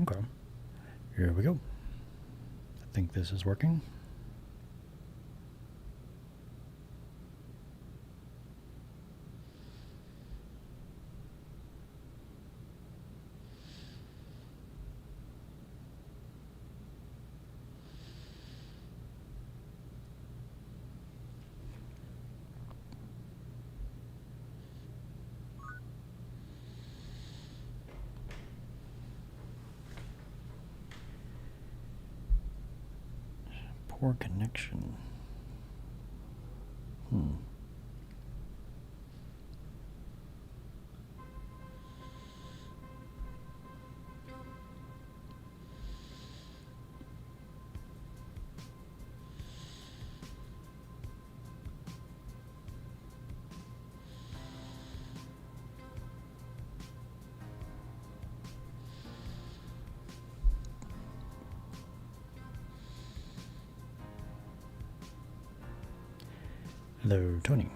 Okay. Here we go. I think this is working. Poor connection. Hello, Tony.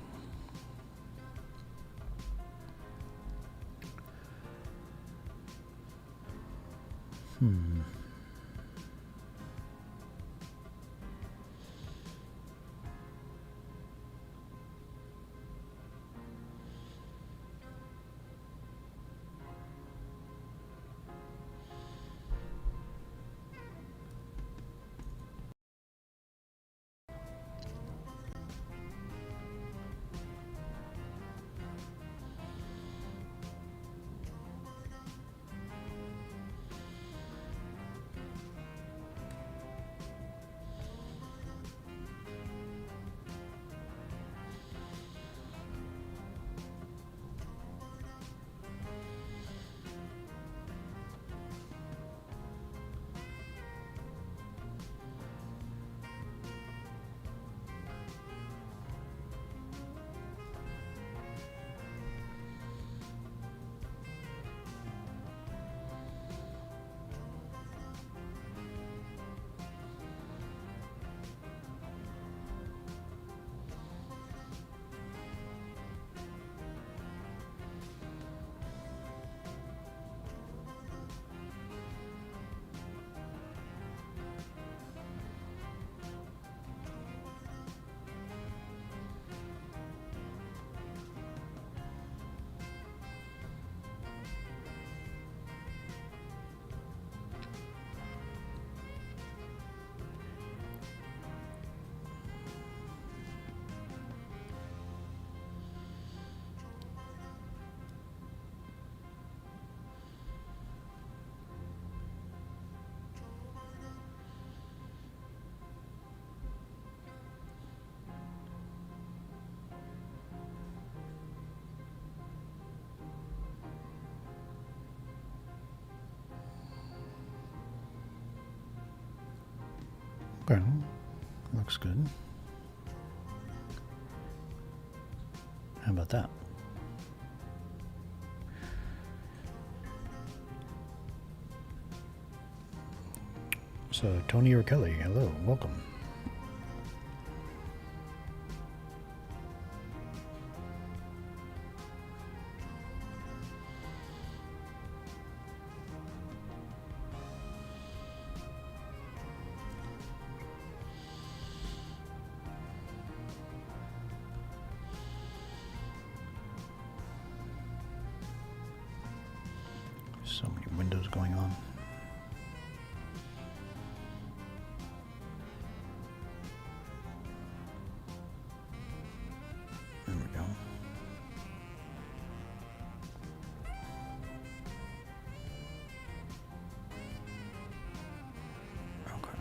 Okay, looks good. How about that? So, Tony or Kelly, hello, welcome. So many windows going on. There we go. Okay.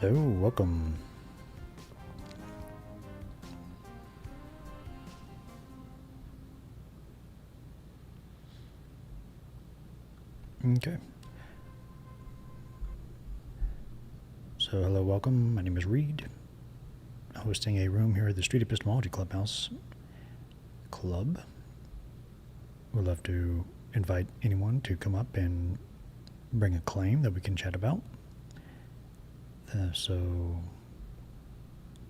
Hello, welcome. Okay. So hello, welcome. My name is Reed, hosting a room here at the Street Epistemology Clubhouse Club. We'd love to invite anyone to come up and bring a claim that we can chat about. So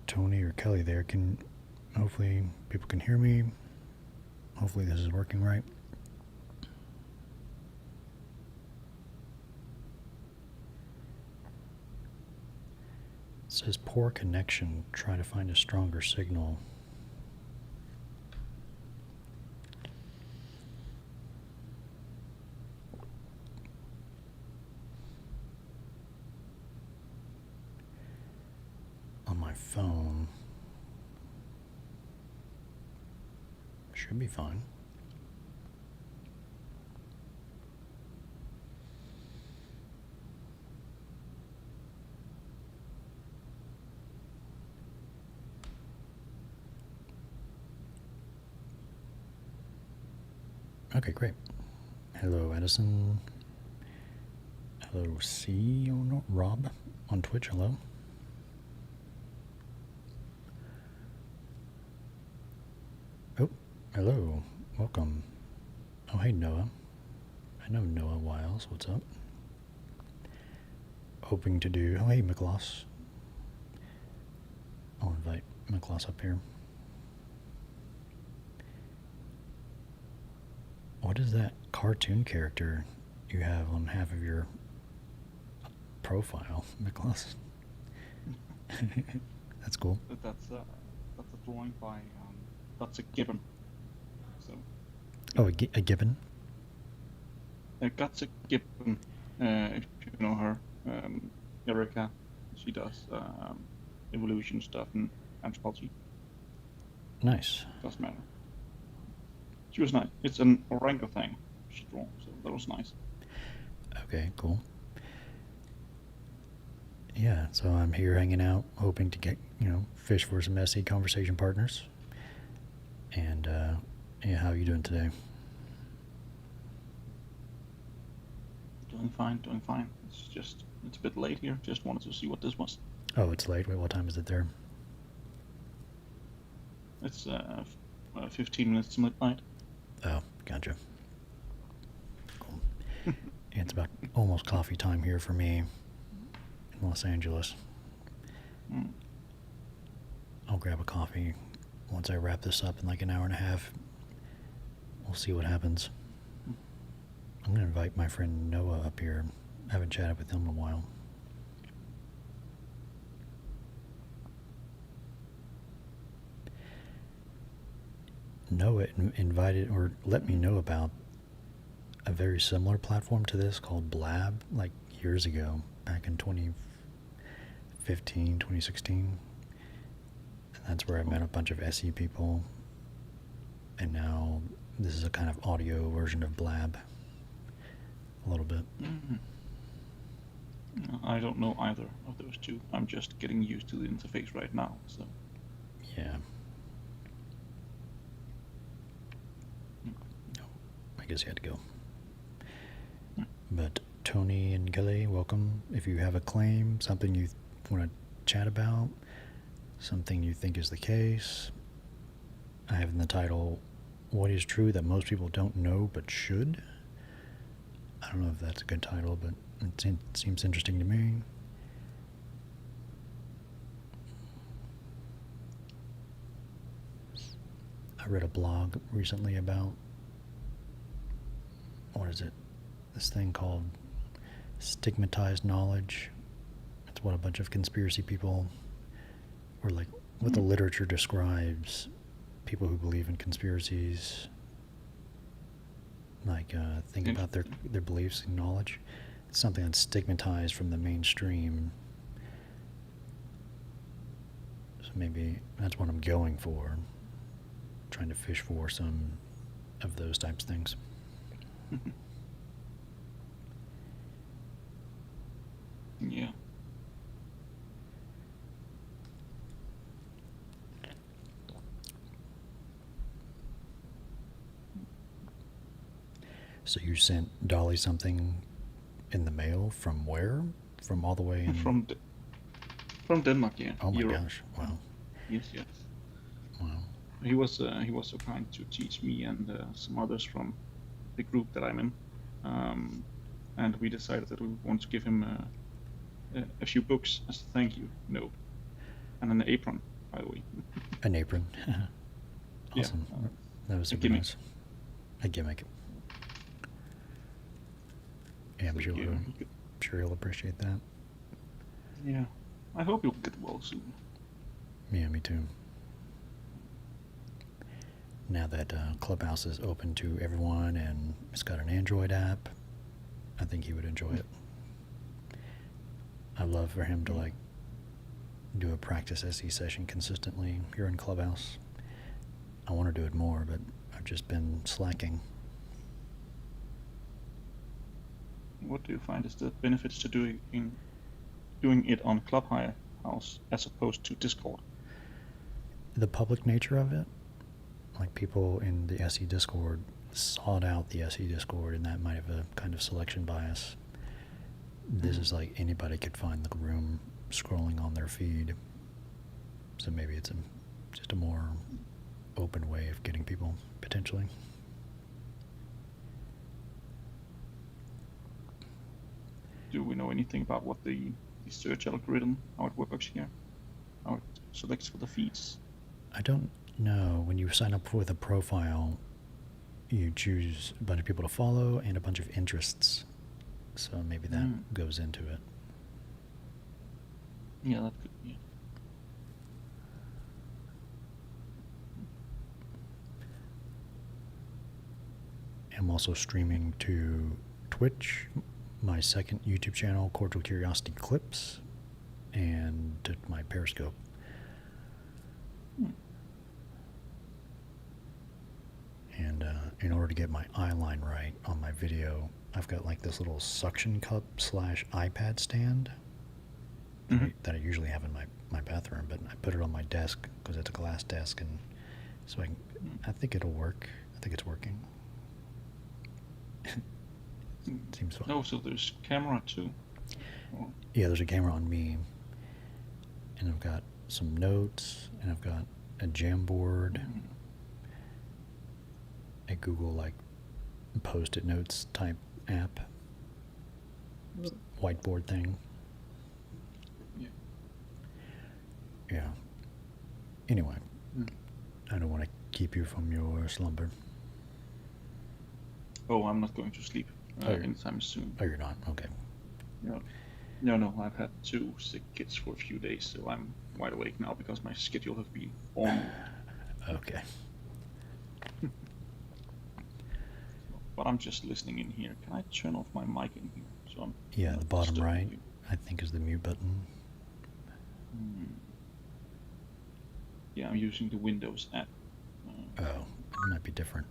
Tony or Kelly there can, hopefully people can hear me. Hopefully this is working right. It says poor connection, try to find a stronger signal. On my phone, should be fine. Okay, great. Hello, Edison. Hello, C. Oh, no, Rob on Twitch. Hello. Oh, hello. Welcome. Oh, hey, Noah. I know Noah Wiles. What's up? Hoping to do. Oh, hey, Michlas. I'll invite Michlas up here. What is that cartoon character you have on half of your profile, Michlas? That's cool. That's a drawing by that's a gibbon. So. Oh, a gibbon. That's a gibbon. If you know her, Erica, she does evolution stuff and anthropology. Nice. Doesn't matter. She was nice. It's an orangutan she drew, so that was nice. Okay, cool. Yeah, so I'm here hanging out, hoping to get, fish for some SE conversation partners. And, yeah, how are you doing today? Doing fine. It's a bit late here. Just wanted to see what this was. Oh, it's late. Wait, what time is it there? It's 15 minutes to midnight. Oh, gotcha. Cool. Yeah, it's about almost coffee time here for me in Los Angeles. I'll grab a coffee once I wrap this up in like an hour and a half. We'll see what happens. I'm going to invite my friend Noah up here. I haven't chatted with him in a while. Noah invited or let me know about a very similar platform to this called Blab, like years ago, back in 2015, 2016. And that's where I met a bunch of SE people. And now this is a kind of audio version of Blab. A little bit. Mm-hmm. I don't know either of those two. I'm just getting used to the interface right now, so. Yeah. I guess you had to go. But Tony and Kelly, welcome. If you have a claim, something you want to chat about, something you think is the case, I have in the title, What is True That Most People Don't Know But Should? I don't know if that's a good title, but it seems interesting to me. I read a blog recently about, what is it? This thing called stigmatized knowledge. It's what a bunch of conspiracy people, or like what the literature describes people who believe in conspiracies, like think about their beliefs and knowledge. It's something that's stigmatized from the mainstream. So maybe that's what I'm going for. Trying to fish for some of those types of things. Yeah. So you sent Dolly something in the mail from where? From all the way in... From Denmark, yeah. Oh my Europe. gosh! Wow. Yes. Wow. He was so kind to teach me and some others from the group that I'm in, and we decided that we want to give him a few books as a thank you note, and an apron, by the way. An apron. Awesome. Yeah, That was super nice. A gimmick. Yeah, I'm sure he'll appreciate that. Yeah, I hope you'll get well soon. Yeah, me too. Now that Clubhouse is open to everyone and it's got an Android app, I think he would enjoy it. I'd love for him to like do a practice SE session consistently here in Clubhouse. I want to do it more, but I've just been slacking. What do you find is the benefits to doing it on Clubhouse as opposed to Discord? The public nature of it, like people in the SE Discord sought out the SE Discord, and that might have a kind of selection bias. This is like anybody could find the room scrolling on their feed, so maybe it's just a more open way of getting people potentially. Do we know anything about what the search algorithm, how it works here, how it selects for the feeds? I don't know. When you sign up with a profile, you choose a bunch of people to follow and a bunch of interests, so maybe that goes into it. Yeah, that could be. I'm also streaming to Twitch, my second YouTube channel, Cordial Curiosity Clips, and to my Periscope. And in order to get my eye line right on my video, I've got like this little suction cup / iPad stand that I usually have in my bathroom, but I put it on my desk because it's a glass desk, and so I think it'll work. I think it's working. Seems fun. Oh, so there's camera too. Oh. Yeah, there's a camera on me, and I've got some notes, and I've got a Jamboard, a Google like post-it notes type app, whiteboard thing. Yeah. Anyway, I don't want to keep you from your slumber. Oh, I'm not going to sleep anytime soon. Oh, you're not? Okay. No, I've had 2 sick kids for a few days, so I'm wide awake now because my schedule has been on. Okay. But I'm just listening in here. Can I turn off my mic in here? So the bottom right, I think, is the mute button. Yeah, I'm using the Windows app. Oh, it might be different.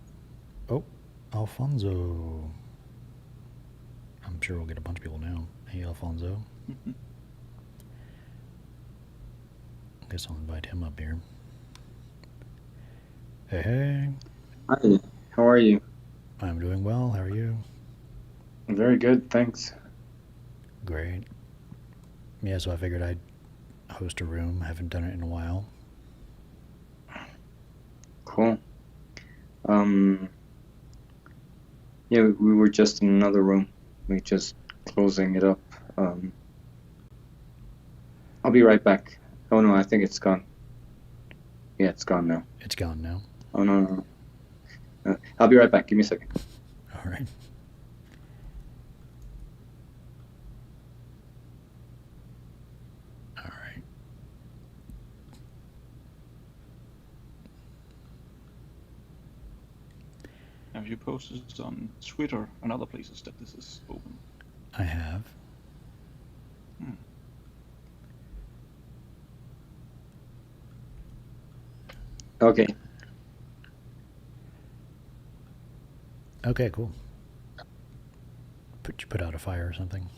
Oh, Alfonso. I'm sure we'll get a bunch of people now. Hey, Alfonso. I guess I'll invite him up here. Hey. Hi, how are you? I'm doing well. How are you? Very good, thanks. Great. Yeah, so I figured I'd host a room. I haven't done it in a while. Cool. Yeah, we were just in another room. We're just closing it up. I'll be right back. Oh no, I think it's gone. Yeah, it's gone now. It's gone now? Oh no. I'll be right back. Give me a second. All right. All right. Have you posted on Twitter and other places that this is open? I have. Okay. Okay, cool. Put out a fire or something?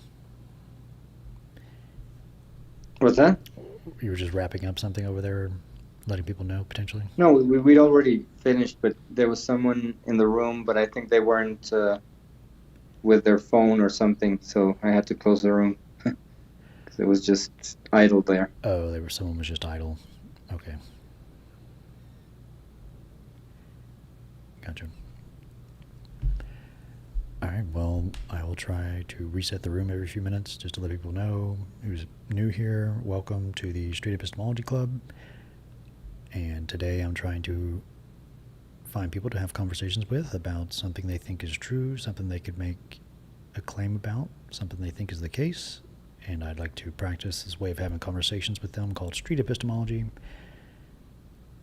What's that? You were just wrapping up something over there, letting people know, potentially? No, we'd already finished, but there was someone in the room, but I think they weren't with their phone or something, so I had to close the room. It was just idle there. Oh, someone was just idle. Okay. Gotcha. Alright, well, I will try to reset the room every few minutes just to let people know who's new here. Welcome to the Street Epistemology Club. And today I'm trying to find people to have conversations with about something they think is true, something they could make a claim about, something they think is the case. And I'd like to practice this way of having conversations with them called Street Epistemology.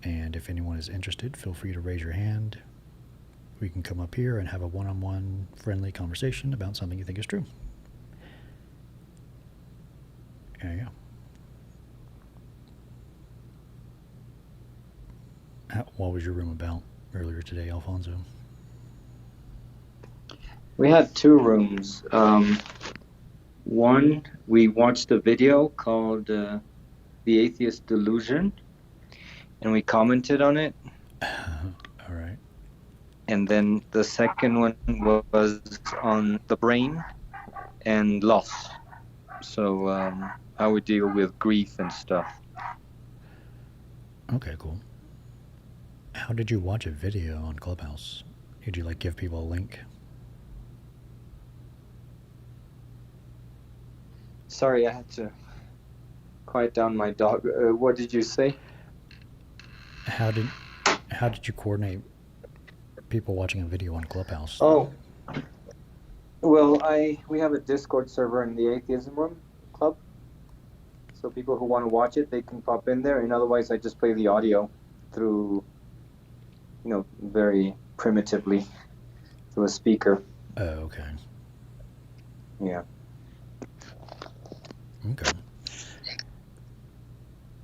And if anyone is interested, feel free to raise your hand. We can come up here and have a one-on-one friendly conversation about something you think is true. There you go. What was your room about earlier today, Alfonso? We had two rooms. One, we watched a video called The Atheist Delusion, and we commented on it. All right. And then the second one was on the brain and loss. So how we deal with grief and stuff. Okay, cool. How did you watch a video on Clubhouse? Did you give people a link? Sorry, I had to quiet down my dog. What did you say? How did you coordinate people watching a video on Clubhouse? Oh, well, we have a Discord server in the Atheism Room Club. So people who want to watch it, they can pop in there. And otherwise, I just play the audio through, very primitively through a speaker. Oh, okay. Yeah. Okay.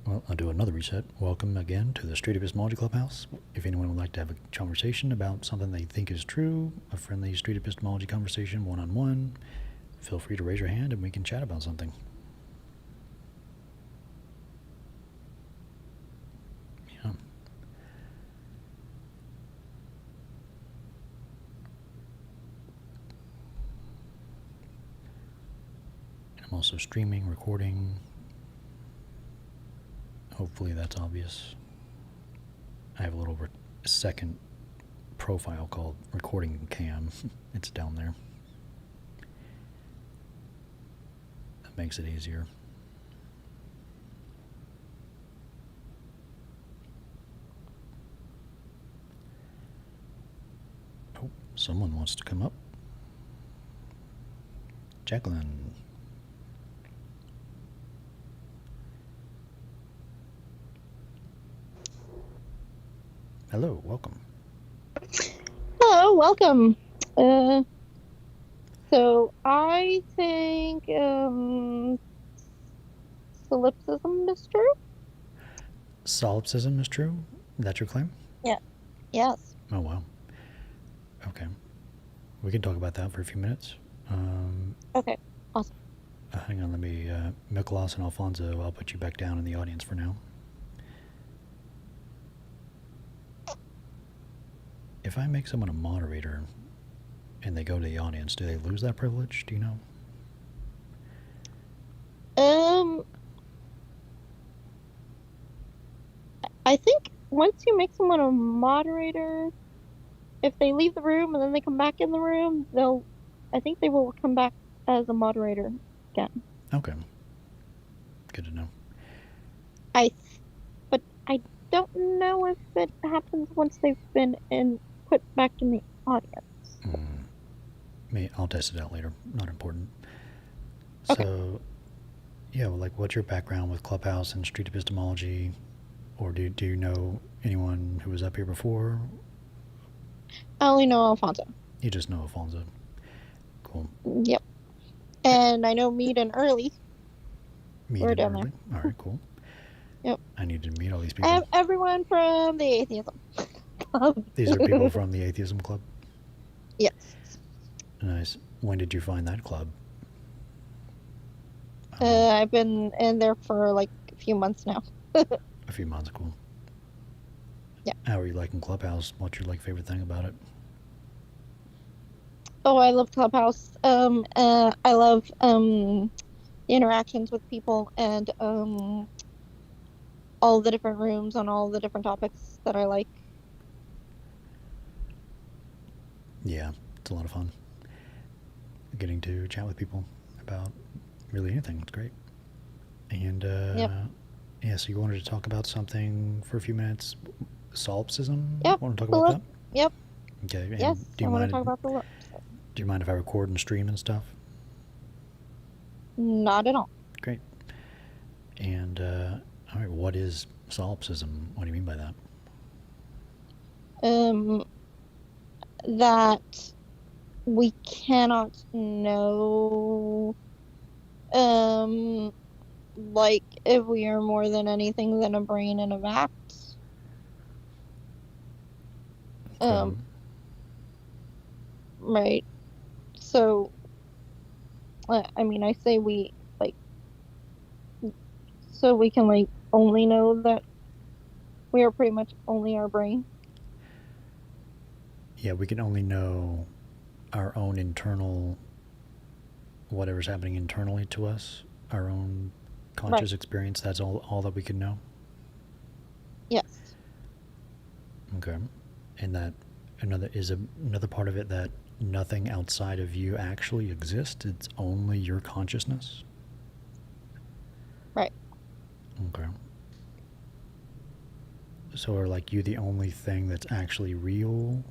Well, I'll do another reset. Welcome again to the Street Epistemology Clubhouse. If anyone would like to have a conversation about something they think is true, a friendly Street Epistemology conversation, one-on-one, feel free to raise your hand and we can chat about something. Yeah. I'm also streaming, recording. Hopefully that's obvious. I have a little second profile called Recording Cam. It's down there. That makes it easier. Oh, someone wants to come up. Jacklyn. Hello, welcome. Hello, welcome. So I think solipsism is true. Solipsism is true? That's your claim? Yeah. Yes. Oh, wow. Okay. We can talk about that for a few minutes. Okay, awesome. Hang on, let me... Michlas and Alfonso, I'll put you back down in the audience for now. If I make someone a moderator and they go to the audience, do they lose that privilege? Do you know? I think once you make someone a moderator, if they leave the room and then they come back in the room, I think they will come back as a moderator again. Okay. Good to know. But I don't know if it happens once they've been put back in the audience. I'll test it out later. Not important. Okay. So, yeah, well, what's your background with Clubhouse and Street Epistemology? Or do you know anyone who was up here before? I only know Alfonso. You just know Alfonso. Cool. Yep. And I know Mead and Erlee. We're down there. All right, cool. Yep. I need to meet all these people. Everyone from the Atheism Club. These are people from the Atheism Club? Yes. Nice. When did you find that club? I've been in there for a few months now. A few months, cool. Yeah. How are you liking Clubhouse? What's your favorite thing about it? Oh, I love Clubhouse. I love interactions with people and all the different rooms on all the different topics that I like. Yeah, it's a lot of fun. Getting to chat with people about really anything. It's great. And Yep. yeah, so you wanted to talk about something for a few minutes. Solipsism? Yep. Want to talk about that? Yep. Okay. And Yes, do I you want mind? to talk about the work. Do you mind if I record and stream and stuff? Not at all. Great. And all right, what is solipsism? What do you mean by that? That we cannot know, like if we are more than anything than a brain and a vat. Right. So, I mean, I say we, like, so we can, like, only know that we are pretty much only our brain. Yeah, we can only know our own internal, whatever's happening internally to us, our own conscious experience. That's all that we can know. Yes. Okay. And that another part of it that nothing outside of you actually exists. It's only your consciousness. Right. Okay. So are like you the only thing that's actually real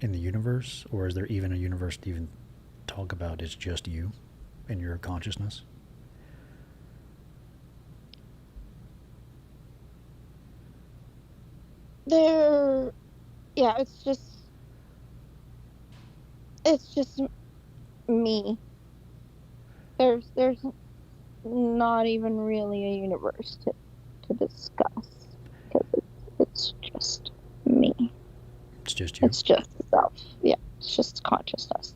in the universe, or is there even a universe to even talk about? It's just you and your consciousness? Yeah, it's just me. There's not even really a universe to discuss, because it's just me. It's just you? It's just self. Yeah, it's just consciousness.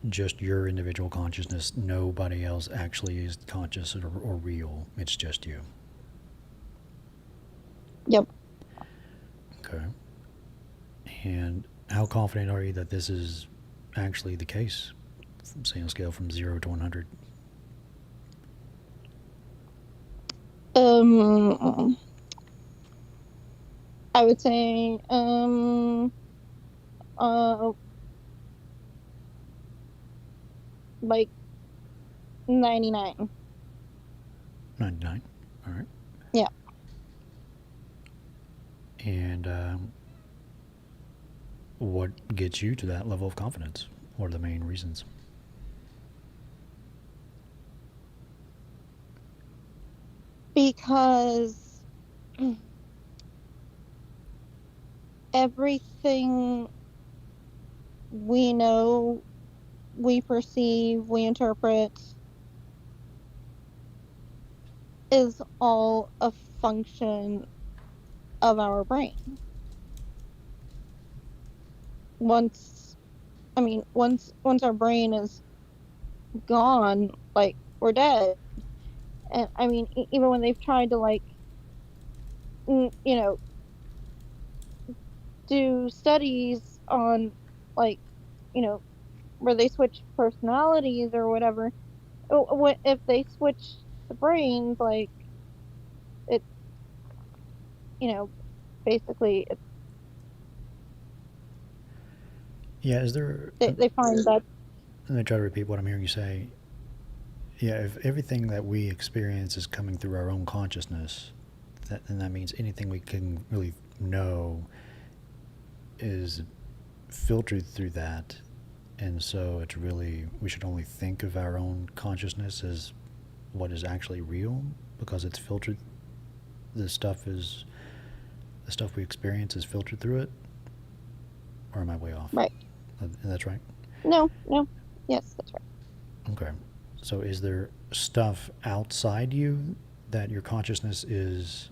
Just your individual consciousness. Nobody else actually is conscious or real. It's just you. Yep. Okay. And how confident are you that this is actually the case? Say on a scale from 0 to 100. I would say like 99. 99. All right. Yeah. And what gets you to that level of confidence? What are the main reasons? Because everything we know, we perceive, we interpret is all a function of our brain. Once our brain is gone, like, we're dead. And I mean, even when they've tried to, like, do studies on, like, where they switch personalities or whatever, if they switch the brains, like, it, basically, Yeah, is there... they find that... Let me try to repeat what I'm hearing you say. Yeah, if everything that we experience is coming through our own consciousness, then that means anything we can really know is filtered through that. And so it's really, we should only think of our own consciousness as what is actually real, because it's filtered. The stuff we experience is filtered through it. Or am I way off? Right. That's right? No. Yes, that's right. Okay. So is there stuff outside you that your consciousness is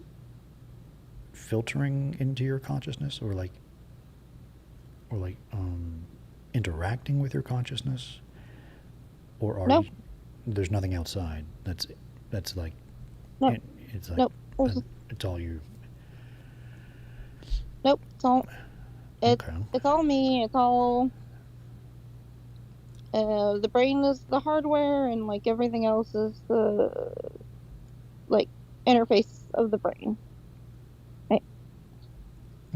filtering into your consciousness, or interacting with your consciousness? Or are you, there's nothing outside that's like... No. It's like... Nope. It's all you. Nope. It's all me. The brain is the hardware, and like everything else is the like interface of the brain. Right.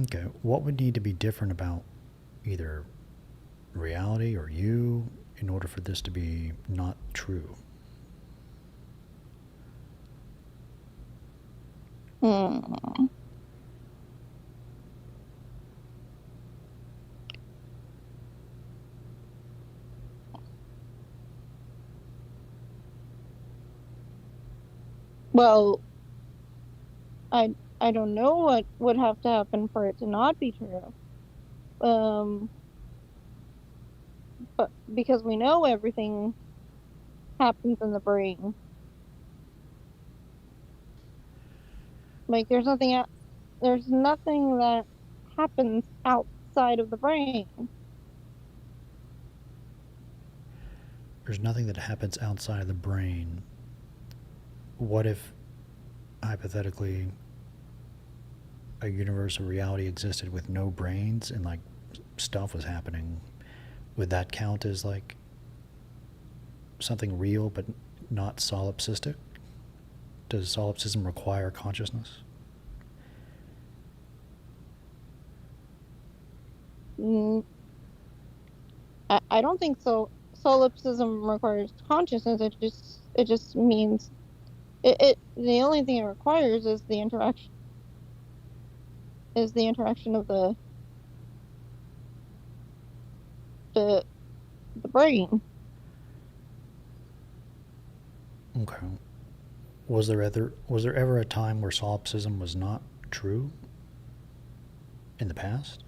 Okay. What would need to be different about either reality or you in order for this to be not true? Well, I don't know what would have to happen for it to not be true. But because we know everything happens in the brain. Like there's nothing that happens outside of the brain. There's nothing that happens outside of the brain. What if, hypothetically, a universe of reality existed with no brains and like stuff was happening? Would that count as like something real but not solipsistic? Does solipsism require consciousness? I don't think so. Solipsism requires consciousness. It just means the only thing it requires is the interaction of the brain. Okay. Was there ever a time where solipsism was not true in the past?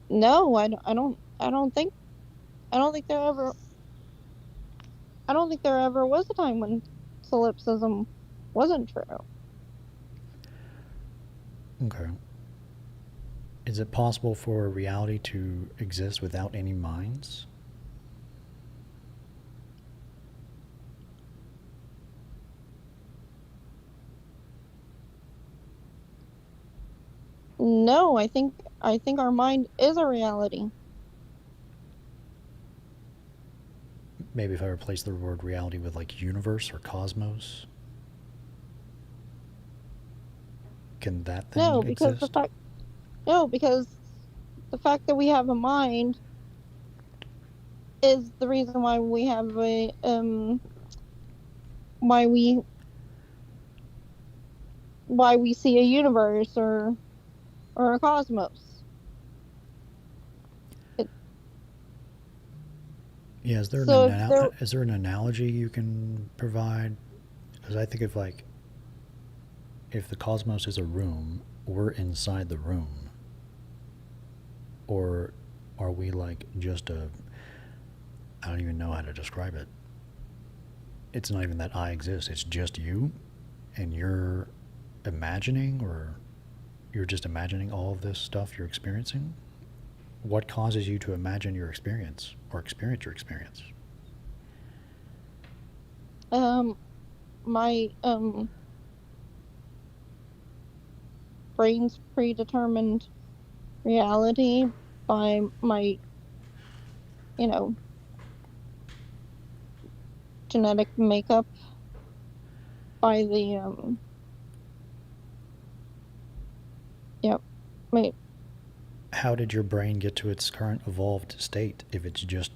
No, I don't think there ever was a time when solipsism wasn't true. Okay. Is it possible for reality to exist without any minds? No, I think our mind is a reality. Maybe if I replace the word reality with like universe or cosmos, can that thing because exist? because the fact that we have a mind is the reason why we have why we see a universe or a cosmos. Yeah, is there an analogy you can provide? Because I think of like, if the cosmos is a room, we're inside the room. Or are we like just I don't even know how to describe it. It's not even that I exist, it's just you, and you're imagining, or you're just imagining all of this stuff you're experiencing? What causes you to imagine your experience or experience your experience? My brain's predetermined reality by my genetic makeup, by the How did your brain get to its current evolved state if it's just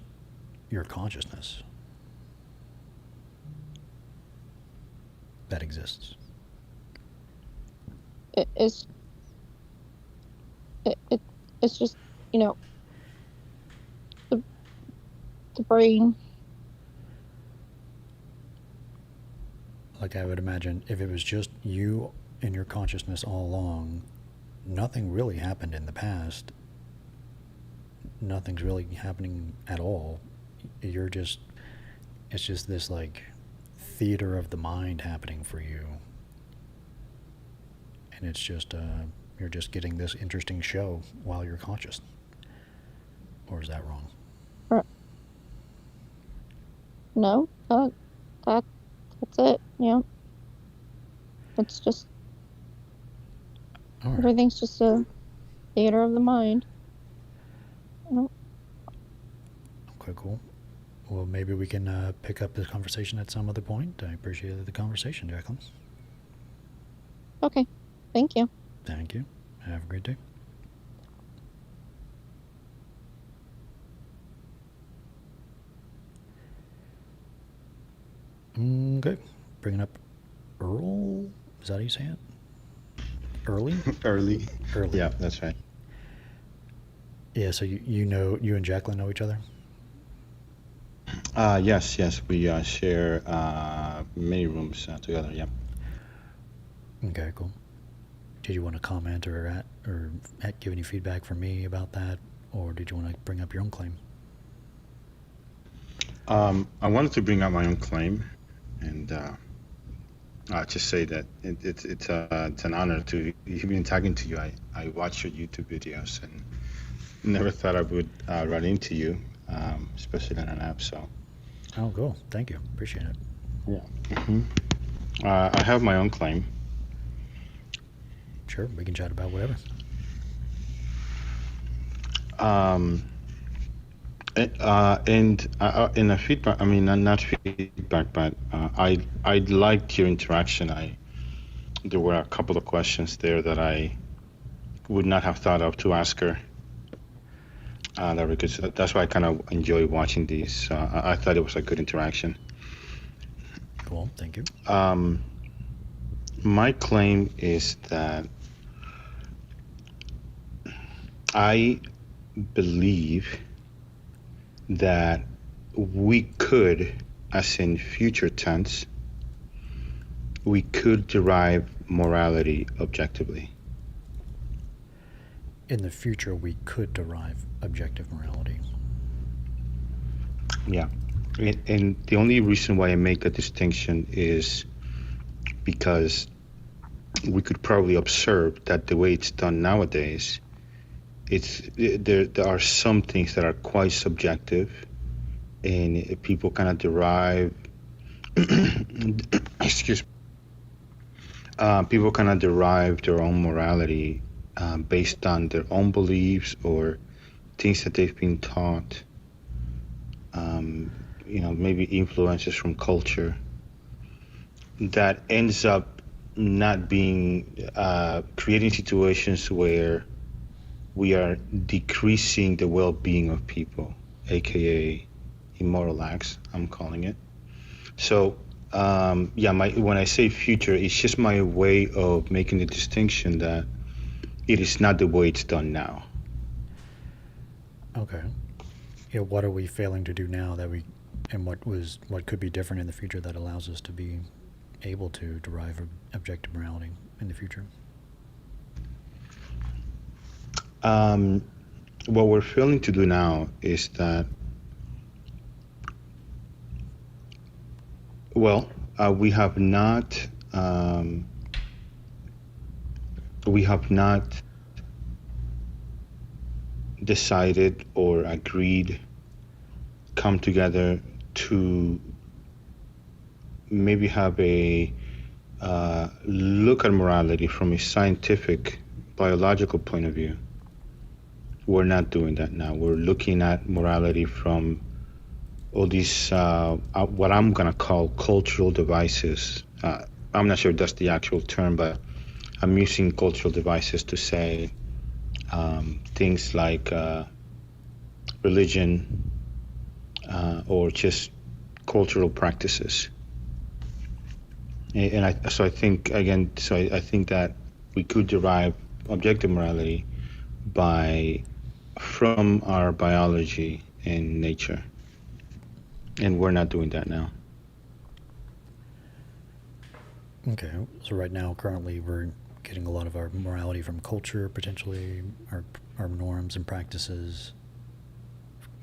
your consciousness that exists? It's just the brain. Like, I would imagine if it was just you and your consciousness all along, nothing really happened in the past. Nothing's really happening at all. It's just this like theater of the mind happening for you. And it's just, you're just getting this interesting show while you're conscious. Or is that wrong? No, that's it. Yeah. It's just All right. everything's just a theater of the mind. Okay, cool. Well, maybe we can pick up this conversation at some other point. I appreciated the conversation, Jacklyn. Okay, thank you. Thank you. Have a great day. Okay, bringing up Earl. Is that how you say it? Erlee? Erlee. Erlee. Yeah, that's right. Yeah, so you and Jacklyn know each other? Yes, we share many rooms together. Yeah. Okay, cool. Did you want to comment or give any feedback for me about that, or did you want to bring up your own claim? I wanted to bring up my own claim, and just say that it's an honor to even talking to you. I watch your YouTube videos and never thought I would run into you, especially on an app. So. Oh, cool. Thank you. Appreciate it. Yeah. Mm-hmm. I have my own claim. Sure, we can chat about whatever. And in a feedback, I mean, not feedback, but I liked your interaction. There were a couple of questions there that I would not have thought of to ask her. Because that's why I kind of enjoy watching these. I thought it was a good interaction. Cool, thank you. My claim is that I believe that we could, as in future tense, we could derive morality objectively. In the future, we could derive objective morality. Yeah. And the only reason why I make that distinction is because we could probably observe that the way it's done nowadays, there are some things that are quite subjective, and people kind of derive people kind of derive their own morality based on their own beliefs or things that they've been taught, maybe influences from culture that ends up not being creating situations where we are decreasing the well-being of people, aka immoral acts, I'm calling it. So when I say future, it's just my way of making the distinction that it is not the way it's done now. Okay. Yeah, what are we failing to do now and what could be different in the future that allows us to be able to derive objective morality in the future? What we're failing to do now is that, we have not decided or agreed, come together to maybe have a look at morality from a scientific, biological point of view. We're not doing that now. We're looking at morality from all these, what I'm going to call cultural devices. I'm not sure that's the actual term, but I'm using cultural devices to say things like religion or just cultural practices. And I think that we could derive objective morality from our biology and nature. And we're not doing that now. Okay, so right now, currently, we're getting a lot of our morality from culture, potentially, our norms and practices,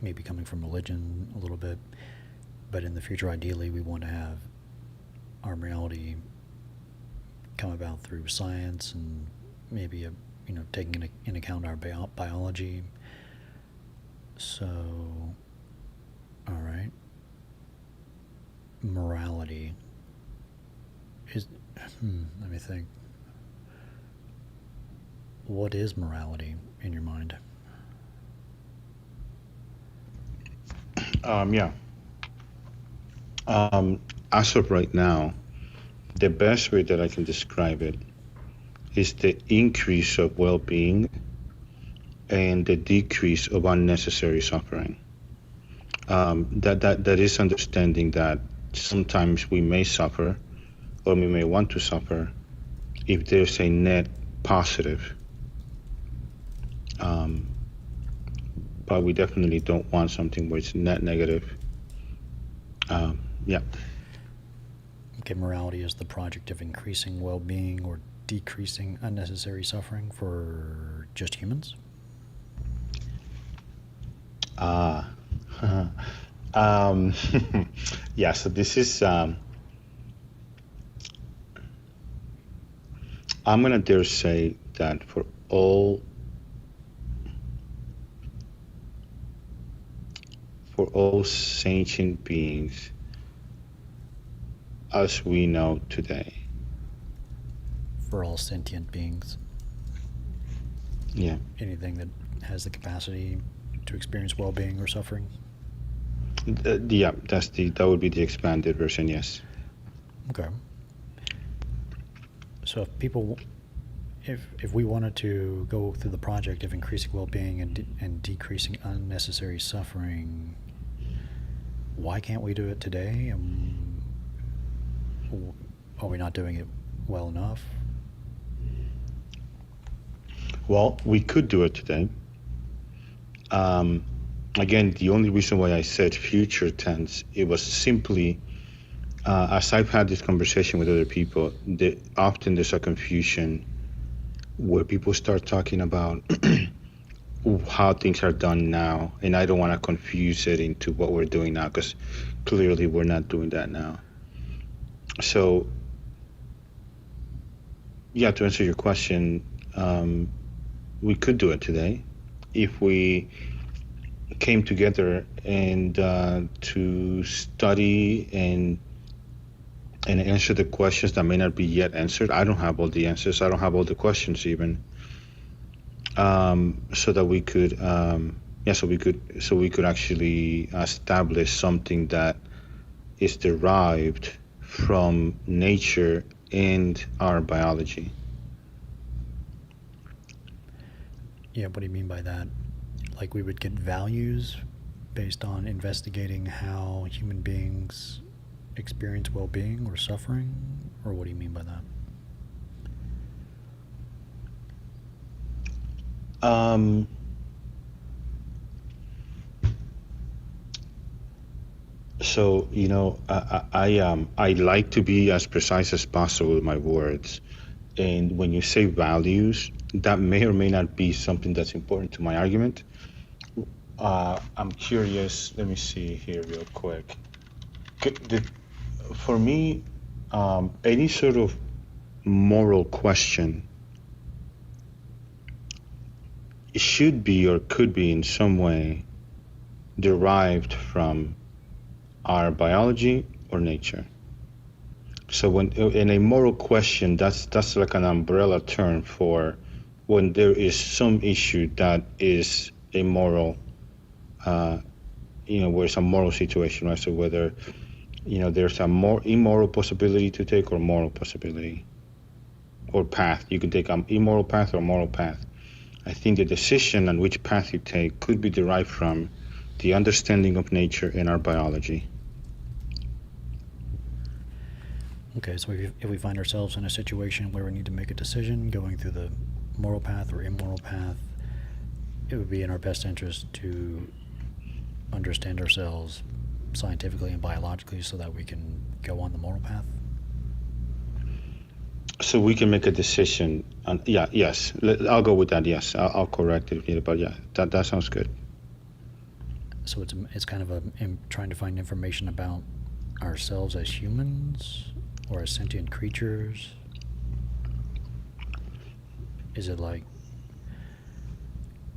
maybe coming from religion a little bit. But in the future, ideally, we want to have our morality come about through science and maybe taking in account our biology. So, all right, morality is Let me think. What is morality in your mind? Yeah. As of right now, the best way that I can describe it is the increase of well-being and the decrease of unnecessary suffering. That is understanding that sometimes we may suffer, or we may want to suffer, if there's a net positive. But we definitely don't want something where it's net negative. Yeah. Okay, morality is the project of increasing well-being or decreasing unnecessary suffering for just humans? Yeah, so this is, I'm gonna dare say that for all sentient beings as we know today. For all sentient beings? Yeah. Anything that has the capacity to experience well-being or suffering? Yeah, that would be the expanded version, yes. Okay. So if we wanted to go through the project of increasing well-being and decreasing unnecessary suffering, why can't we do it today? Are we not doing it well enough? Well, we could do it today. Again, the only reason why I said future tense, it was simply, as I've had this conversation with other people, often there's a confusion where people start talking about how things are done now, and I don't want to confuse it into what we're doing now, because clearly we're not doing that now. So, yeah, to answer your question, we could do it today if we came together and to study and answer the questions that may not be yet answered. I don't have all the answers. I don't have all the questions even. So that we could, so we could actually establish something that is derived from nature and our biology. Yeah, what do you mean by that? Like we would get values based on investigating how human beings experience well-being or suffering? Or what do you mean by that? So, I like to be as precise as possible with my words. And when you say values, that may or may not be something that's important to my argument. I'm curious, let me see here real quick. For me, any sort of moral question, it should be or could be in some way derived from our biology or nature. So when in a moral question, that's like an umbrella term for when there is some issue that is a moral, where it's a moral situation, right? So whether, there's a more immoral possibility to take or moral possibility or path. You can take an immoral path or moral path. I think the decision on which path you take could be derived from the understanding of nature and our biology. Okay, so if we find ourselves in a situation where we need to make a decision going through the moral path or immoral path, it would be in our best interest to understand ourselves scientifically and biologically so that we can go on the moral path? So we can make a decision. Yes. I'll go with that, yes. I'll correct it, but yeah, that sounds good. So it's kind of trying to find information about ourselves as humans or as sentient creatures. Is it like,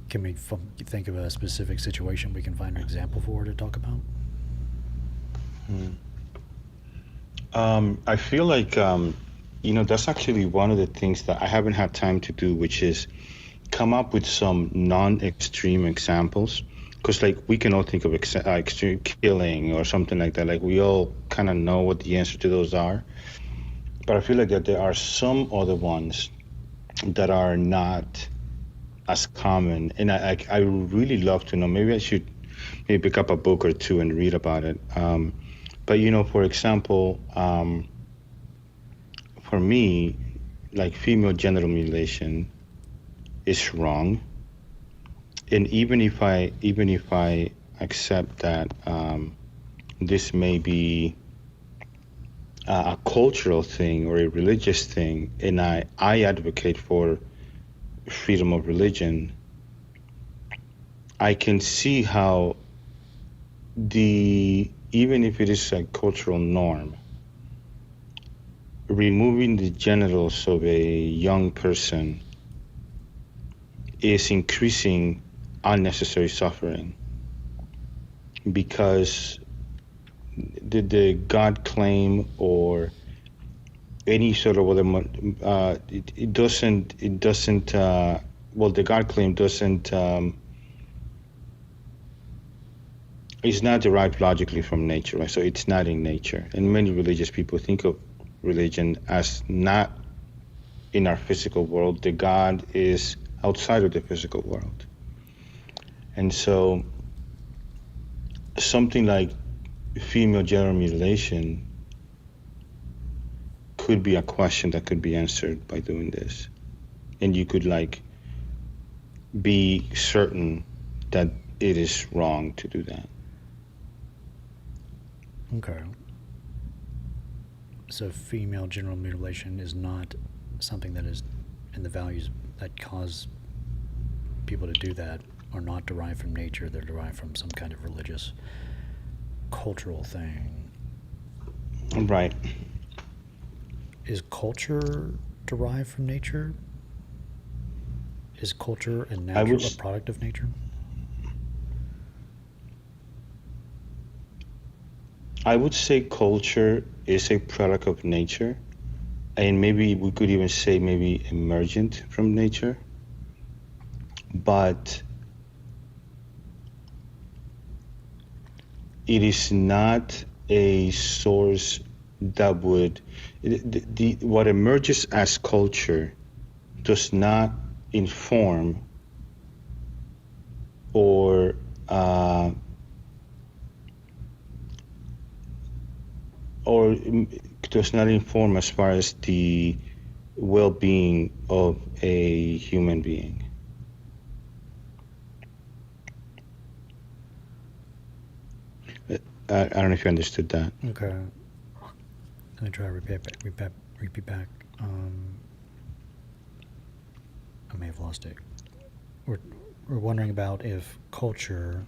can we think of a specific situation we can find an example for to talk about? I feel like that's actually one of the things that I haven't had time to do, which is come up with some non-extreme examples. Because like we can all think of extreme killing or something like that. Like we all kind of know what the answer to those are. But I feel like that there are some other ones that are not as common. And I really love to know. Maybe I should maybe pick up a book or two and read about it. But, for example, for me, like female genital mutilation is wrong. And even if I accept that this may be a cultural thing or a religious thing, and I advocate for freedom of religion, I can see how even if it is a cultural norm, removing the genitals of a young person is increasing unnecessary suffering, because the God claim or any sort of other the God claim doesn't it's not derived logically from nature, right? So it's not in nature, and many religious people think of religion as not in our physical world. The God is outside of the physical world. And so something like female genital mutilation could be a question that could be answered by doing this. And you could be certain that it is wrong to do that. Okay. So female genital mutilation is not something that is in the values that cause people to do that are not derived from nature. They're derived from some kind of religious, cultural thing. Right. Is culture derived from nature? Is culture and natural a product of nature? I would say culture is a product of nature, and maybe we could even say maybe emergent from nature. But it is not a source that would, what emerges as culture does not inform or does not inform as far as the well-being of a human being. I don't know if you understood that. Okay. Let me try to repeat back. I may have lost it. We're wondering about if culture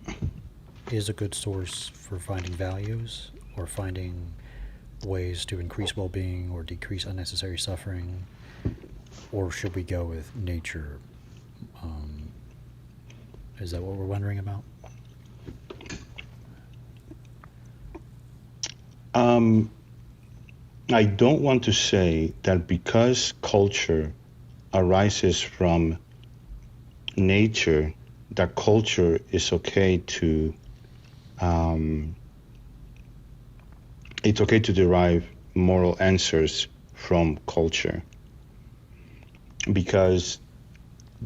is a good source for finding values or finding ways to increase well-being or decrease unnecessary suffering, or should we go with nature? Is that what we're wondering about? I don't want to say that because culture arises from nature, that culture is okay to it's okay to derive moral answers from culture, because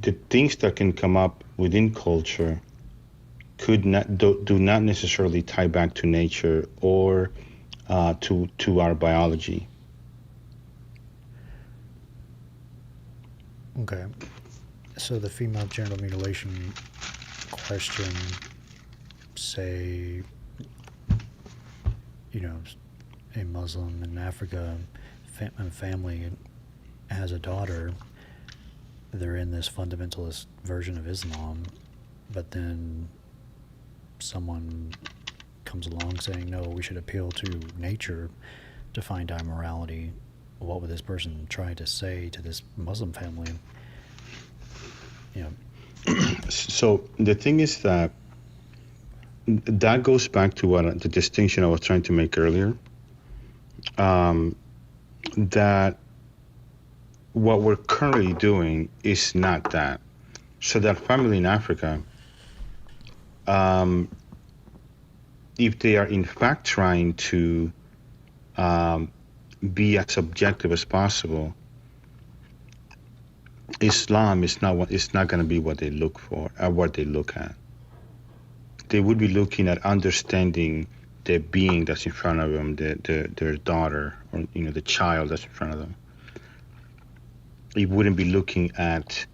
the things that can come up within culture do not necessarily tie back to nature or to our biology. Okay. So the female genital mutilation question, say, a Muslim in Africa family has a daughter, they're in this fundamentalist version of Islam, but then someone comes along saying, no, we should appeal to nature to find our morality. What would this person try to say to this Muslim family? So the thing is that goes back to what the distinction I was trying to make earlier, that what we're currently doing is not that. So that family in Africa, if they are in fact trying to be as objective as possible, Islam is not going to be what they look for or what they look at. They would be looking at understanding the being that's in front of them, their daughter, or the child that's in front of them. It wouldn't be looking at,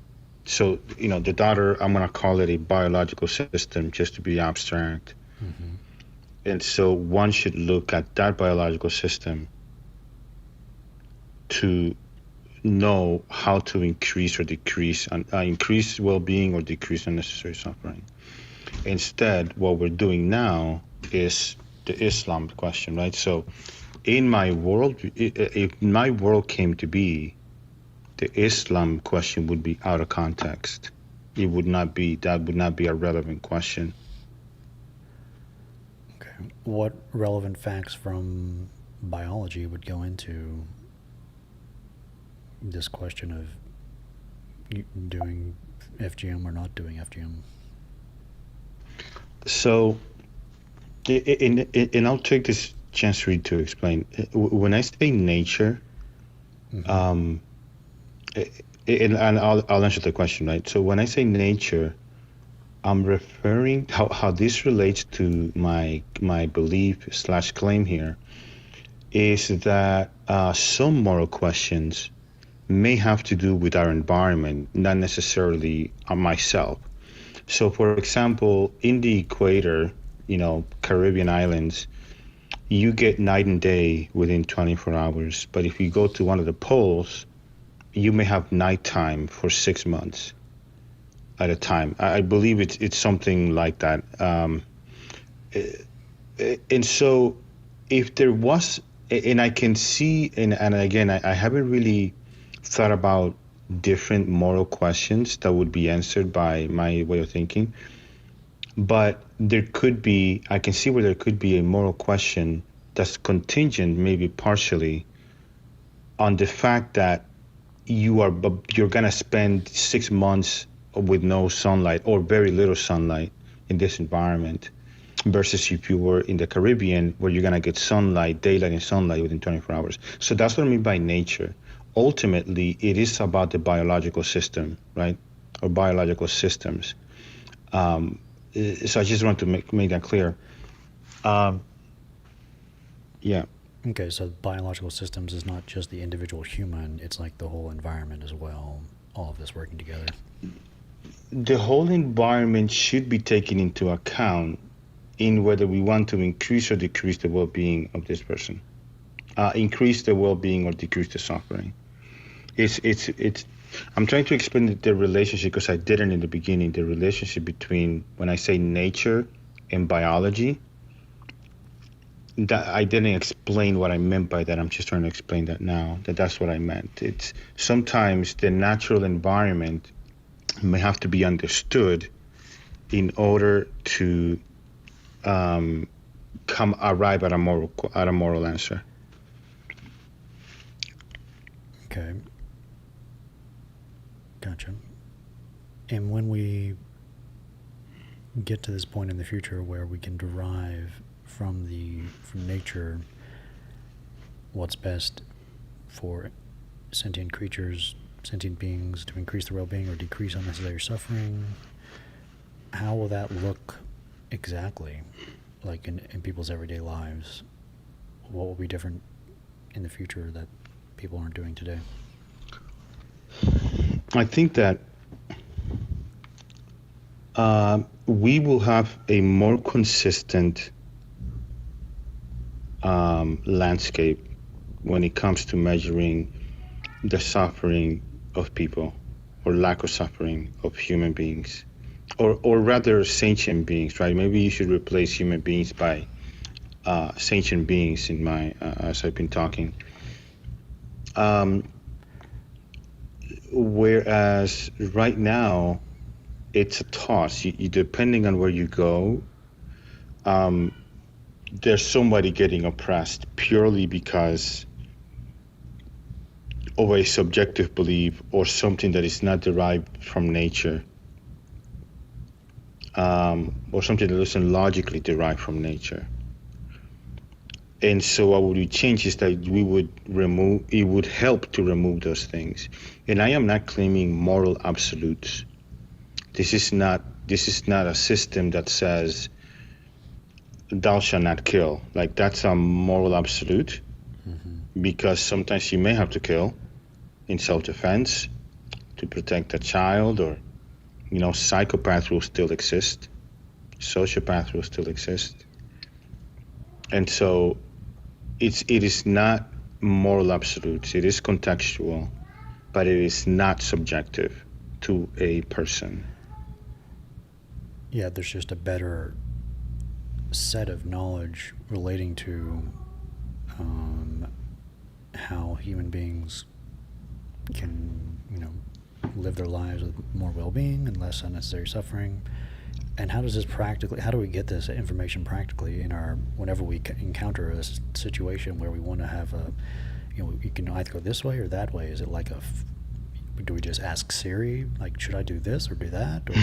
so the daughter, I'm going to call it a biological system just to be abstract. Mm-hmm. And so one should look at that biological system to know how to increase or decrease, increase well-being or decrease unnecessary suffering. Instead, what we're doing now is the Islam question, right? So in my world, if my world came to be, the Islam question would be out of context. That would not be a relevant question. Okay. What relevant facts from biology would go into this question of doing FGM or not doing FGM? So, and I'll take this chance for you to explain. When I say nature, Mm-hmm. And I'll answer the question, right? So when I say nature, I'm referring how this relates to my belief / claim here is that some moral questions may have to do with our environment, not necessarily myself. So, for example, in the equator, Caribbean islands, you get night and day within 24 hours. But if you go to one of the poles, you may have nighttime for 6 months at a time. I believe it's something like that. And so if there was, and I can see, and again, I haven't really thought about different moral questions that would be answered by my way of thinking, but I can see where there could be a moral question that's contingent, maybe partially, on the fact that you're going to spend 6 months with no sunlight or very little sunlight in this environment versus if you were in the Caribbean where you're going to get sunlight, daylight and sunlight within 24 hours. So that's what I mean by nature. Ultimately, it is about the biological system, right? Or biological systems. So I just want to make that clear. Yeah. Okay, so biological systems is not just the individual human, it's like the whole environment as well, all of this working together. The whole environment should be taken into account in whether we want to increase or decrease the well-being of this person. Increase the well-being or decrease the suffering. I'm trying to explain the relationship, because I didn't in the beginning, the relationship between, when I say nature and biology, that I didn't explain what I meant by that. I'm just trying to explain that now, that's what I meant. It's sometimes the natural environment may have to be understood in order to arrive at a moral answer. Okay. Gotcha. And when we get to this point in the future where we can derive from nature what's best for sentient creatures, sentient beings, to increase their well-being or decrease unnecessary suffering, how will that look exactly, like in people's everyday lives? What will be different in the future that people aren't doing today? I think that we will have a more consistent landscape when it comes to measuring the suffering of people, or lack of suffering of human beings, or rather sentient beings, right? Maybe you should replace human beings by sentient beings in my as I've been talking. Whereas right now, it's a toss. You depending on where you go, there's somebody getting oppressed purely because of a subjective belief or something that is not derived from nature, or something that doesn't logically derive from nature. And so what would we change is that it would help to remove those things. And I am not claiming moral absolutes. This is not a system that says thou shalt not kill. Like, that's a moral absolute, because sometimes you may have to kill in self-defense to protect a child, or, psychopaths will still exist, sociopaths will still exist. And so it is not moral absolutes. It is contextual, but it is not subjective to a person. Yeah, there's just a better set of knowledge relating to how human beings can, live their lives with more well-being and less unnecessary suffering. And how do we get this information practically whenever we encounter a situation where we want to have you can either go this way or that way? Is it like do we just ask Siri, like, should I do this or do that? Or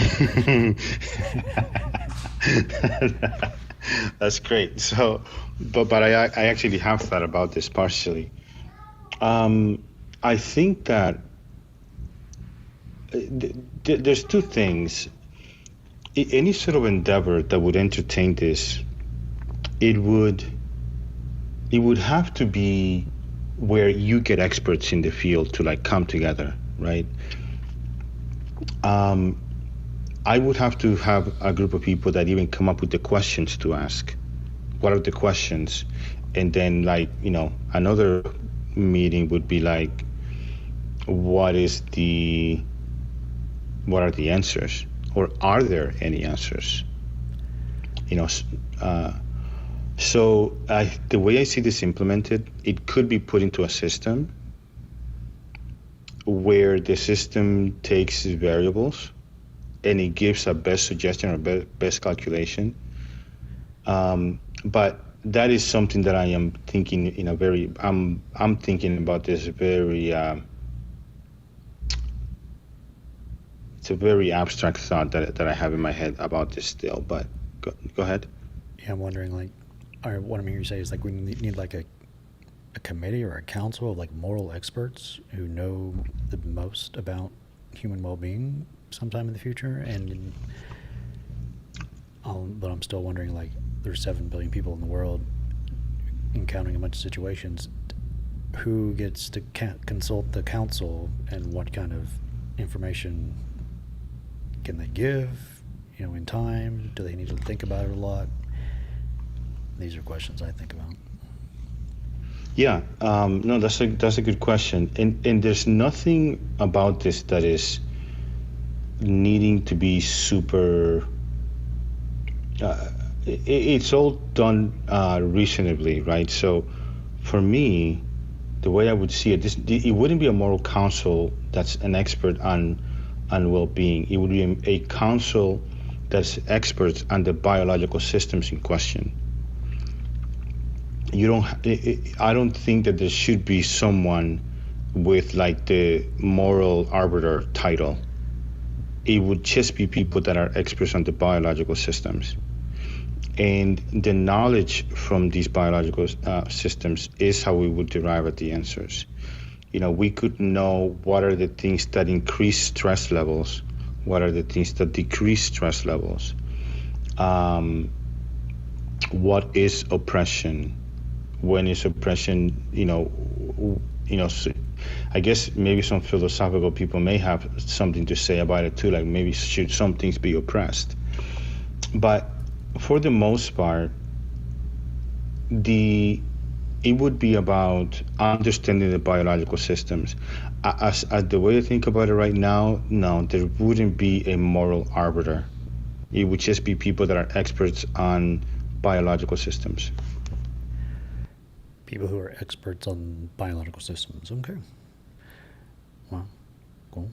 That's great. So, but I actually have thought about this partially. I think that there's two things. Any sort of endeavor that would entertain this, it would have to be where you get experts in the field to come together, right? I would have to have a group of people that even come up with the questions to ask. What are the questions? And then another meeting would be what are the answers? Or are there any answers? So the way I see this implemented, it could be put into a system where the system takes variables and it gives a best suggestion or best calculation. But that is something that I am thinking I'm thinking about this very, it's a very abstract thought that I have in my head about this still, but go ahead. Yeah, I'm wondering, what I'm hearing you say is we need a committee or a council of moral experts who know the most about human well-being sometime in the future. But I'm still wondering, there's 7 billion people in the world encountering a bunch of situations. Who gets to consult the council, and what kind of information can they give, in time? Do they need to think about it a lot? These are questions I think about. Yeah, no, that's a good question. And there's nothing about this that is needing to be super, it's all done reasonably, right? So for me, the way I would see it, it wouldn't be a moral council that's an expert on well-being. It would be a council that's experts on the biological systems in question. I don't think that there should be someone with the moral arbiter title. It would just be people that are experts on the biological systems. And the knowledge from these biological systems is how we would derive at the answers. We could know what are the things that increase stress levels, what are the things that decrease stress levels, what is oppression, when is oppression, so I guess maybe some philosophical people may have something to say about it too, maybe should some things be oppressed. But for the most part, it would be about understanding the biological systems. As the way I think about it right now, no, there wouldn't be a moral arbiter. It would just be people that are experts on biological systems. People who are experts on biological systems. Okay. Well, cool.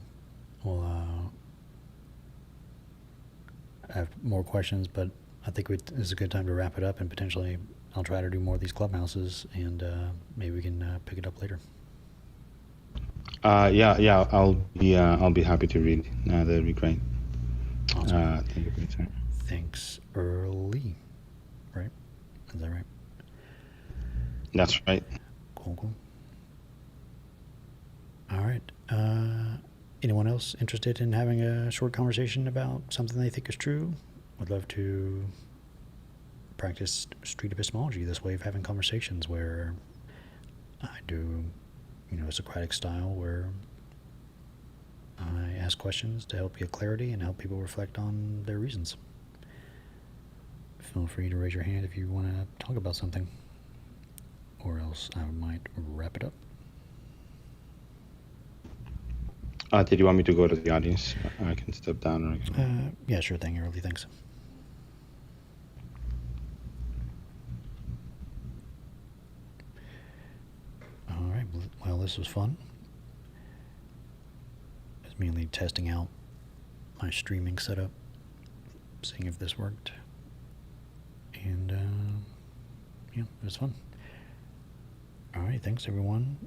Well, I have more questions, but I think this is a good time to wrap it up, and potentially I'll try to do more of these clubhouses, and maybe we can pick it up later. Yeah. I'll be happy to read. That'd be great. Awesome. Thank you for your time. Thanks, Erlee. Right? Is that right? That's right. Cool. All right. Anyone else interested in having a short conversation about something they think is true? Would love to practice street epistemology, this way of having conversations where I do, a Socratic style where I ask questions to help get clarity and help people reflect on their reasons. Feel free to raise your hand if you want to talk about something, or else I might wrap it up. Did you want me to go to the audience? I can step down. Or I can... Yeah, sure thing, Erlee. Thanks. All right. Well, this was fun. I was mainly testing out my streaming setup, seeing if this worked. And, it was fun. All right. Thanks, everyone.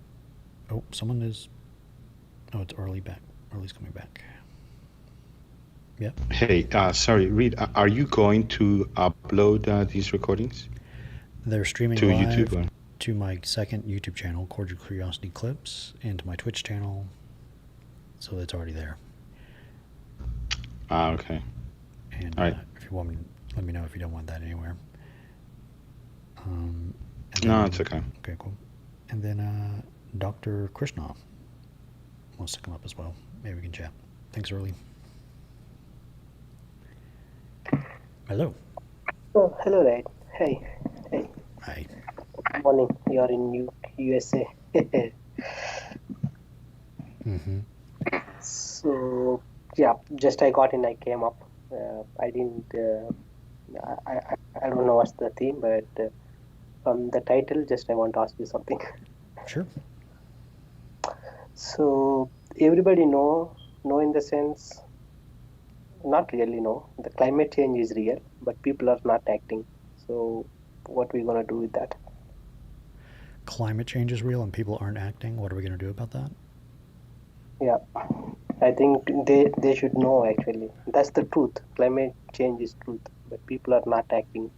Oh, someone is... Oh, it's Erlee back. Erlee's coming back. Yep. Hey, sorry, Reed, are you going to upload these recordings? They're streaming to live YouTube, or? To my second YouTube channel, Cordial Curiosity Clips, and to my Twitch channel, so it's already there. Okay. And all right. If you want me, let me know if you don't want that anywhere. No, it's okay. Okay, cool. And then Dr. Krishna wants to come up as well. Maybe we can chat. Thanks, Erlee. Hello. Oh, hello, right. Hey. Hi. Good morning. You are in USA. Mm-hmm. So, yeah, just I got in, I came up. I didn't, I don't know what's the theme, but from the title, just I want to ask you something. Sure. So, everybody know in the sense, not really know, the climate change is real, but people are not acting. So, what are we going to do with that? Climate change is real and people aren't acting. What are we going to do about that? Yeah, I think they should know, actually. That's the truth. Climate change is truth, but people are not acting.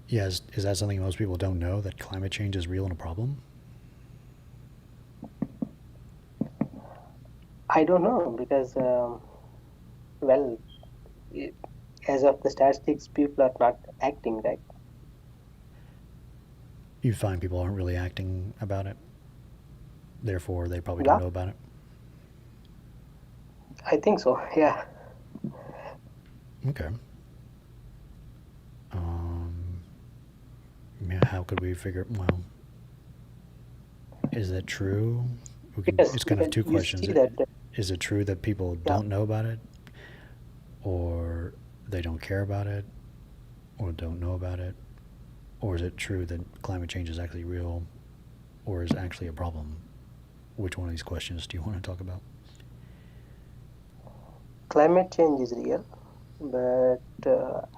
Yeah, is that something most people don't know, that climate change is real and a problem? I don't know, because, as of the statistics, people are not acting, right? You find people aren't really acting about it, therefore they probably don't know about it? I think so, yeah. Okay. How could we figure... Well, is that true? Yes, it's kind of two questions. That, is it true that people don't know about it? Or they don't care about it? Or don't know about it? Or is it true that climate change is actually real? Or is actually a problem? Which one of these questions do you want to talk about? Climate change is real, but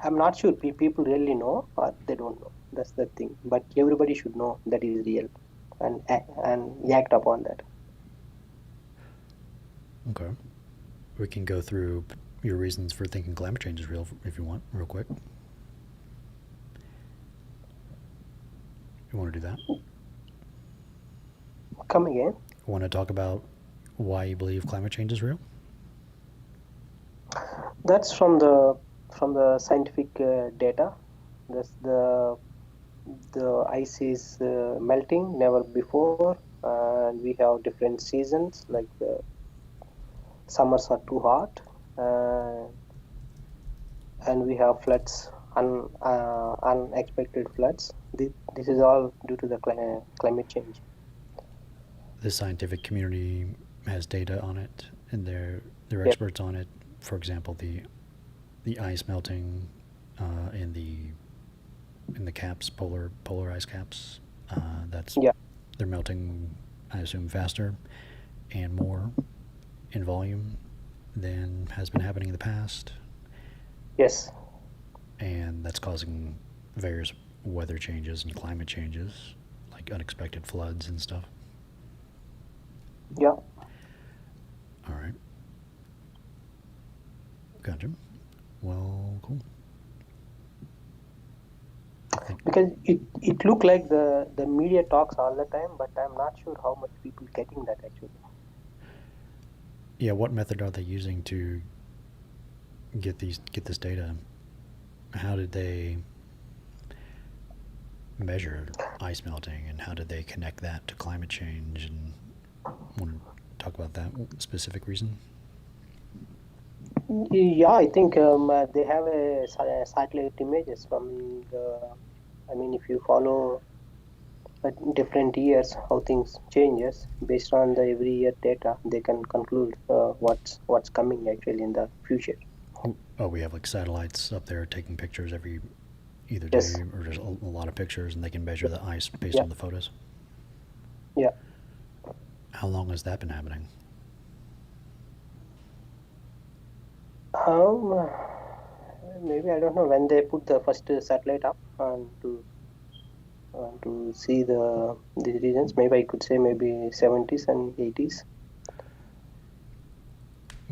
I'm not sure people really know or they don't know. That's the thing. But everybody should know that it is real and act upon that. Okay. We can go through your reasons for thinking climate change is real if you want, real quick. You want to do that? Come again? You want to talk about why you believe climate change is real? That's from the scientific data. That's the ice is melting never before, and we have different seasons, like the summers are too hot, and we have floods, unexpected floods. This is all due to the climate change. The scientific community has data on it, and they're experts on it. For example, the ice melting in the caps, polar ice caps. They're melting, I assume, faster and more in volume than has been happening in the past. Yes. And that's causing various weather changes and climate changes, like unexpected floods and stuff. Yeah. All right. Gotcha. Well, cool. Because it looked like the media talks all the time, but I'm not sure how much people getting that actually. Yeah, what method are they using to get this data? How did they measure ice melting, and how did they connect that to climate change? And want to talk about that specific reason? Yeah, I think they have a satellite images from the. I mean, if you follow different years, how things changes based on the every year data, they can conclude what's coming actually in the future. Oh, we have like satellites up there taking pictures every either Yes. day, or there's a lot of pictures, and they can measure the ice based Yeah. on the photos. Yeah. How long has that been happening? Maybe I don't know when they put the first satellite up and to see these regions. Maybe I could say maybe 70s and 80s.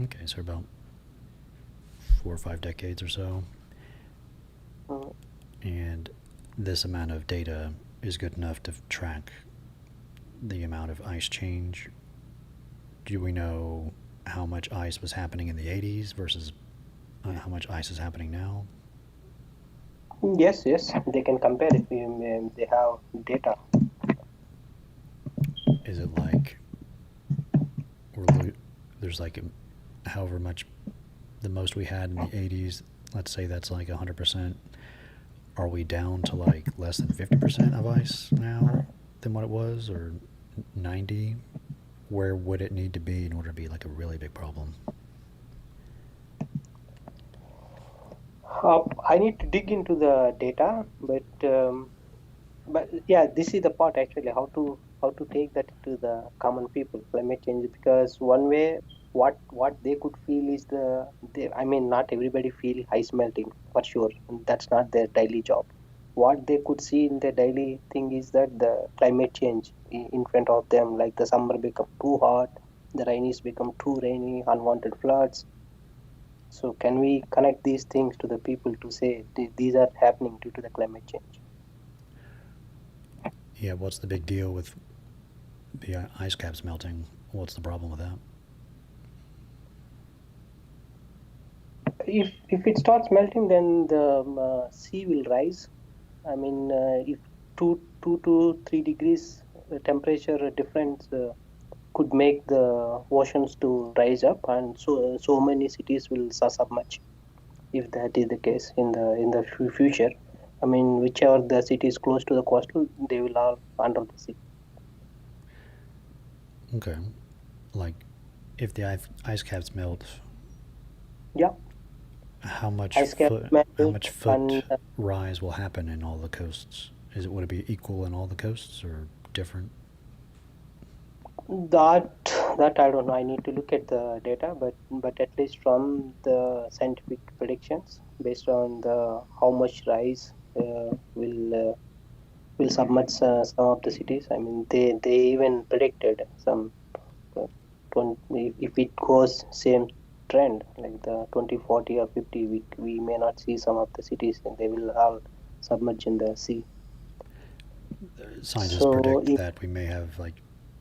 Okay, so about 4 or 5 decades or so. And this amount of data is good enough to track the amount of ice change. Do we know how much ice was happening in the 80s versus how much ice is happening now? Yes, they can compare it. They have data. Is it like there's like however much the most we had in the 80s, let's say that's like 100%, are we down to like less than 50% of ice now than what it was, or 90? Where would it need to be in order to be like a really big problem? I need to dig into the data, but yeah, this is the part actually how to take that to the common people, climate change. Because one way, what they could feel is I mean, not everybody feel ice melting for sure, and that's not their daily job. What they could see in their daily thing is that the climate change in front of them, like the summer become too hot, the rainies become too rainy, unwanted floods. So can we connect these things to the people to say these are happening due to the climate change? Yeah, what's the big deal with the ice caps melting? What's the problem with that? If it starts melting, then the sea will rise. I mean, if 2 to 3 degrees temperature difference could make the oceans to rise up, and so many cities will submerge. If that is the case in the future, I mean, whichever the city is close to the coastal, they will all under the sea. Okay, like if the ice caps melt, Yeah. how much Ice cap foot and rise will happen in all the coasts? Would it be equal in all the coasts or different? that I don't know. I need to look at the data, but at least from the scientific predictions, based on the how much rise will submerge some of the cities. I mean, they even predicted some uh, 20, if it goes same trend like the 2040 or 50, we may not see some of the cities, and they will all submerge in the sea. Scientists So predict that we may have like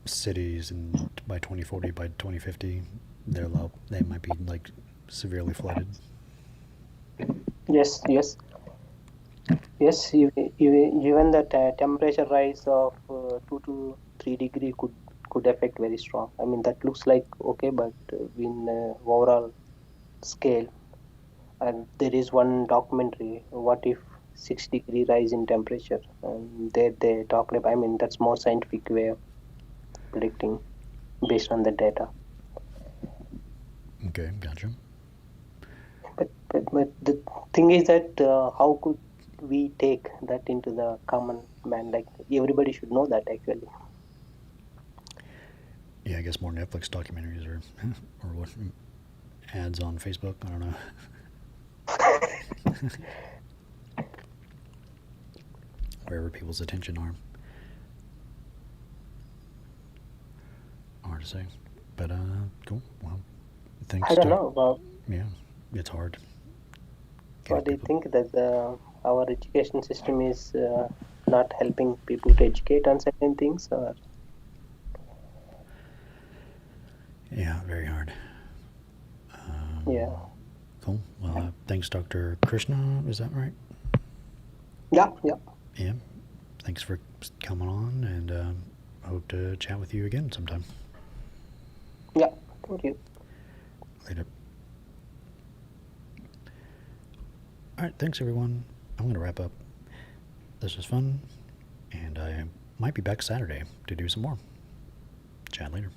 cities, and by 2040, by 2050, they might be like severely flooded. yes, even the temperature rise of 2 to 3 degree could affect very strong. I mean, that looks like okay, but in overall scale, and there is one documentary. What if 6 degree rise in temperature? And they talked about. I mean, that's more scientific way of predicting based on the data. Okay, gotcha. But the thing is that how could we take that into the common man? Like everybody should know that actually. Yeah, I guess more Netflix documentaries or what, ads on Facebook. I don't know. Wherever people's attention are to say. But cool. Well, thanks. I don't know. Yeah, it's hard. What do you think that our education system is not helping people to educate on certain things, or? Yeah, very hard. Yeah. Cool. Well, thanks, Dr. Krishna. Is that right? Yeah. Yeah. Thanks for coming on, and I hope to chat with you again sometime. Yeah. Thank you. Later. All right. Thanks, everyone. I'm going to wrap up. This was fun, and I might be back Saturday to do some more. Chat later.